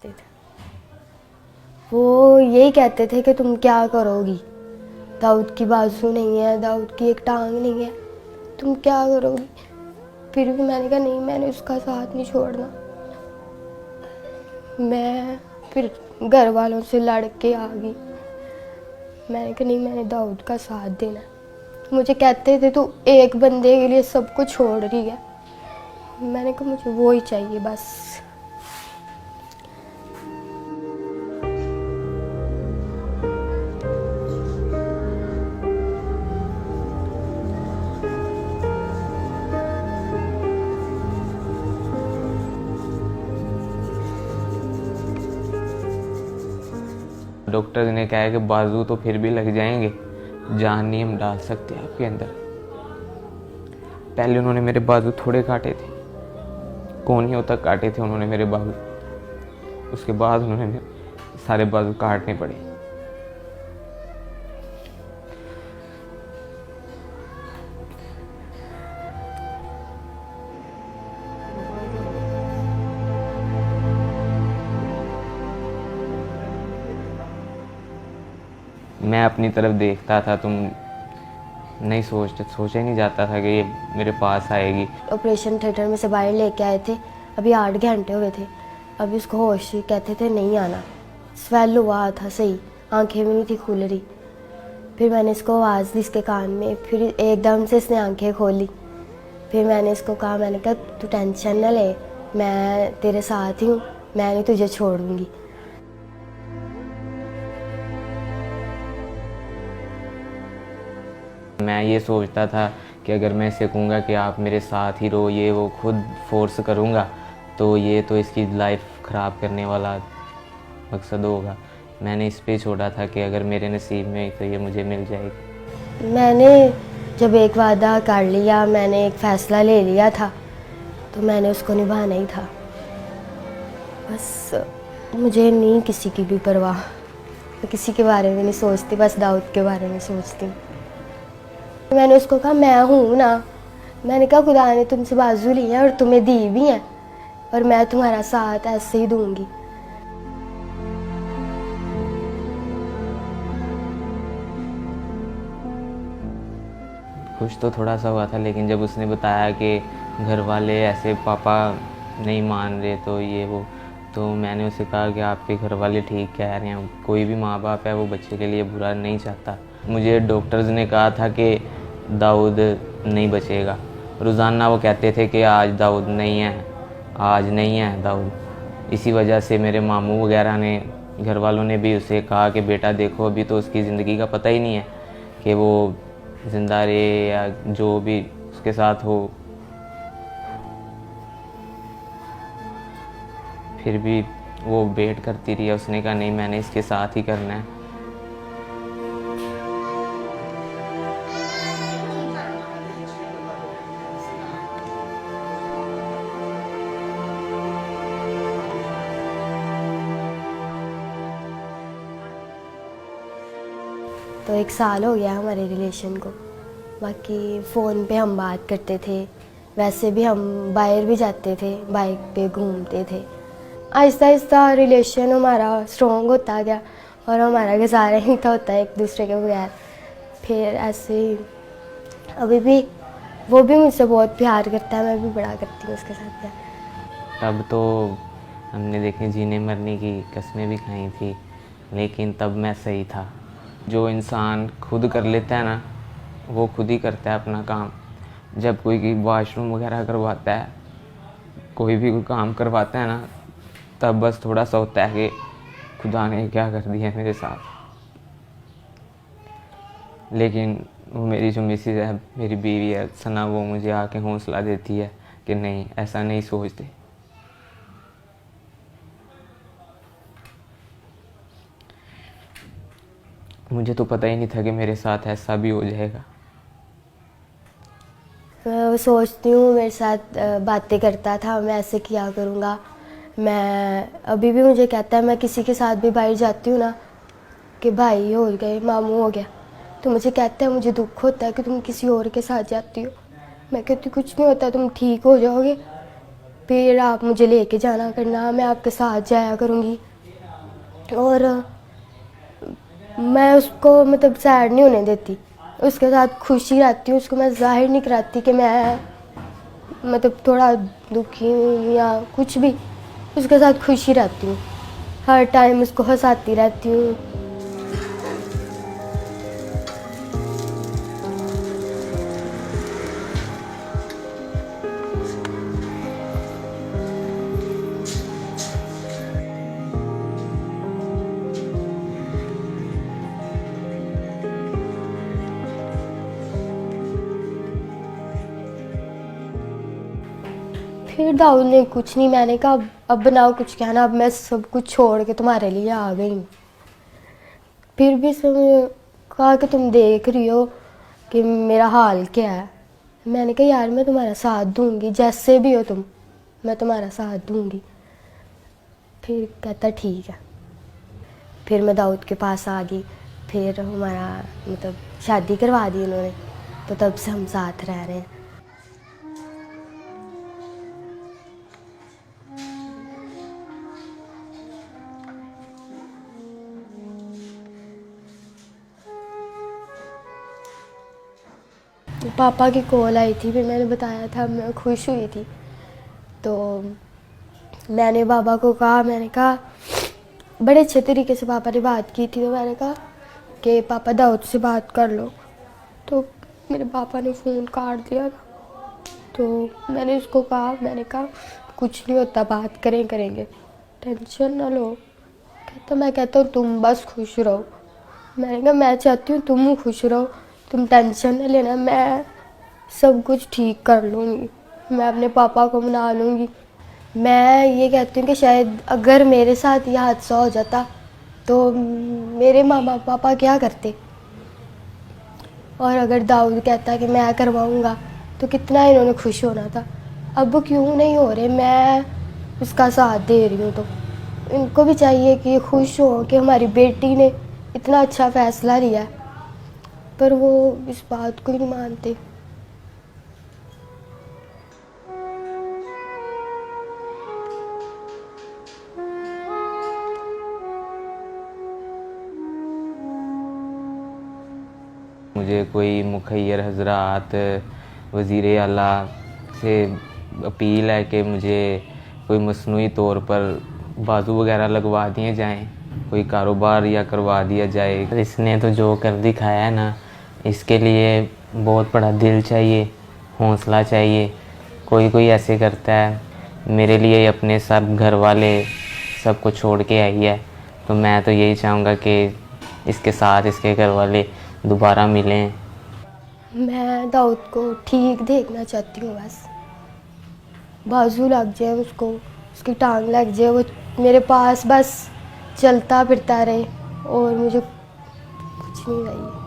थे। वो यही कहते थे कि तुम क्या करोगी, दाऊद की बाजू नहीं है, दाऊद की एक टांग नहीं है, तुम क्या करोगी। फिर भी मैंने कहा नहीं, मैंने उसका साथ नहीं छोड़ना। मैं फिर घर वालों से लड़ के आ गई। मैंने कहा नहीं, मैंने दाऊद का साथ देना। मुझे कहते थे तू एक बंदे के लिए सब कुछ छोड़ रही है। मैंने कहा मुझे वो ही चाहिए बस। डॉक्टर ने कहा है कि बाजू तो फिर भी लग जाएंगे, जान नहीं हम डाल सकते आपके अंदर। पहले उन्होंने मेरे बाजू थोड़े काटे थे, कोहनियों तक काटे थे उन्होंने मेरे बाजू। उसके बाद उन्होंने मेरे सारे बाजू काटने पड़े। मैं अपनी तरफ देखता था, तुम नहीं सोचा ही नहीं जाता था कि ये मेरे पास आएगी। ऑपरेशन थिएटर में से बाहर लेके आए थे, अभी 8 घंटे हुए थे, अभी उसको होश ही, कहते थे नहीं आना। स्वेल हुआ था सही, आंखें भी नहीं थी खुल रही। फिर मैंने इसको आवाज़ दी इसके कान में, फिर एकदम से इसने आंखें खोली। फिर मैंने इसको कहा, मैंने कहा तू टेंशन ना ले, मैं तेरे साथ ही हूँ, मैं नहीं तुझे छोड़ूंगी। मैं ये सोचता था कि अगर मैं इसे कहूँगा कि आप मेरे साथ ही रहो, ये वो खुद फोर्स करूँगा तो ये तो इसकी लाइफ ख़राब करने वाला मकसद होगा। मैंने इस पे छोड़ा था कि अगर मेरे नसीब में तो ये मुझे मिल जाएगी। मैंने जब एक वादा कर लिया, मैंने एक फ़ैसला ले लिया था, तो मैंने उसको निभाना ही था। बस मुझे नहीं किसी की भी परवाह, मैं किसी के बारे में नहीं सोचती, बस दाऊद के बारे में सोचती हूँ। मैंने उसको कहा मैं हूँ ना, मैंने कहा खुदा ने तुमसे बाजू ली है और तुम्हें दी भी है, और मैं तुम्हारा साथ ऐसे ही दूंगी। खुश तो थोड़ा सा हुआ था, लेकिन जब उसने बताया कि घर वाले ऐसे पापा नहीं मान रहे तो ये वो, तो मैंने उसे कहा कि आपके घर वाले ठीक कह रहे हैं, कोई भी माँ बाप है वो बच्चे के लिए बुरा नहीं चाहता। मुझे डॉक्टर्स ने कहा था कि दाऊद नहीं बचेगा। रोज़ाना वो कहते थे कि आज दाऊद नहीं है, आज नहीं है दाऊद। इसी वजह से मेरे मामू वगैरह ने, घर वालों ने भी उसे कहा कि बेटा देखो अभी तो उसकी ज़िंदगी का पता ही नहीं है कि वो ज़िंदा रहे या जो भी उसके साथ हो। फिर भी वो वेट करती रही। उसने कहा नहीं, मैंने इसके साथ ही करना है। तो 1 साल हो गया हमारे रिलेशन को। बाकी फ़ोन पे हम बात करते थे, वैसे भी हम बाहर भी जाते थे, बाइक पे घूमते थे। आहिस्ता आहिस्ता रिलेशन हमारा स्ट्रॉन्ग होता गया और हमारा गुजारा ही था होता है एक दूसरे के बगैर। फिर ऐसे ही अभी भी वो भी मुझसे बहुत प्यार करता है, मैं भी बड़ा करती हूँ उसके साथ प्यार। तब तो हमने देखे जीने मरने की कस्में भी खाई थी, लेकिन तब मैं सही था। जो इंसान खुद कर लेता है ना, वो खुद ही करता है अपना काम। जब कोई वॉशरूम वगैरह करवाता है, कोई भी कोई काम करवाता है ना, तब बस थोड़ा सा होता है कि खुदा ने क्या कर दिया मेरे साथ। लेकिन वो मेरी जो मिसेज है, मेरी बीवी है सना, वो मुझे आके हौसला देती है कि नहीं, ऐसा नहीं सोचते। मुझे तो पता ही नहीं था कि मेरे साथ ऐसा भी हो जाएगा। मैं सोचती हूँ मेरे साथ बातें करता था, मैं ऐसे किया करूँगा। मैं अभी भी मुझे कहता है, मैं किसी के साथ भी बाहर जाती हूँ ना कि भाई हो गए, मामू हो गया, तो मुझे कहता है मुझे दुख होता है कि तुम किसी और के साथ जाती हो। मैं कहती कुछ नहीं होता, तुम ठीक हो जाओगे। फिर आप मुझे लेके जाना करना, मैं आपके साथ जाया करूँगी। और मैं उसको मतलब सैड नहीं होने देती, उसके साथ खुशी रहती हूँ। उसको मैं जाहिर नहीं कराती कि मैं मतलब थोड़ा दुखी हूँ या कुछ भी, उसके साथ खुशी रहती हूँ, हर टाइम उसको हंसाती रहती हूँ। फिर दाऊद ने कुछ नहीं, मैंने कहा अब बनाओ कुछ कहना, अब मैं सब कुछ छोड़ के तुम्हारे लिए आ गई हूँ। फिर भी उसने कहा कि तुम देख रही हो कि मेरा हाल क्या है। मैंने कहा यार मैं तुम्हारा साथ दूंगी, जैसे भी हो तुम, मैं तुम्हारा साथ दूंगी। फिर कहता ठीक है। फिर मैं दाऊद के पास आ गई, फिर हमारा मतलब शादी करवा दी उन्होंने, तो तब से हम साथ रह रहे हैं। पापा की कॉल आई थी, फिर मैंने बताया था, मैं खुश हुई थी। तो मैंने पापा को कहा, मैंने कहा बड़े अच्छे तरीके से पापा ने बात की थी, तो मैंने कहा कि पापा दाऊद से बात कर लो। तो मेरे पापा ने फ़ोन काट दिया था। तो मैंने उसको कहा, मैंने कहा कुछ नहीं होता, बात करेंगे, टेंशन ना लो। कहता मैं कहता हूँ तुम बस खुश रहो। मैंने कहा मैं चाहती हूँ तुम खुश रहो, तुम टेंशन न लेना, मैं सब कुछ ठीक कर लूँगी, मैं अपने पापा को मना लूँगी। मैं ये कहती हूँ कि शायद अगर मेरे साथ यह हादसा हो जाता तो मेरे मामा पापा क्या करते, और अगर दाऊद कहता कि मैं करवाऊँगा तो कितना इन्होंने खुश होना था। अब क्यों नहीं हो रहे, मैं उसका साथ दे रही हूँ, तो इनको भी चाहिए कि खुश हो कि हमारी बेटी ने इतना अच्छा फ़ैसला लिया है, पर वो इस बात को ही नहीं मानते। मुझे कोई मुखैर हजरात वज़ीर आला से अपील है कि मुझे कोई मसनूई तौर पर बाजू वगैरह लगवा दिए जाएं, कोई कारोबार या करवा दिया जाए। इसने तो जो कर दिखाया है ना, इसके लिए बहुत बड़ा दिल चाहिए, हौसला चाहिए। कोई ऐसे करता है, मेरे लिए अपने सब घर वाले सब कुछ छोड़ के आई है, तो मैं तो यही चाहूँगा कि इसके साथ इसके घर वाले दोबारा मिलें। मैं दाऊद को ठीक देखना चाहती हूँ, बस बाजू लग जाए उसको, उसकी टांग लग जाए, वो मेरे पास बस चलता फिरता रहे, और मुझे कुछ नहीं चाहिए।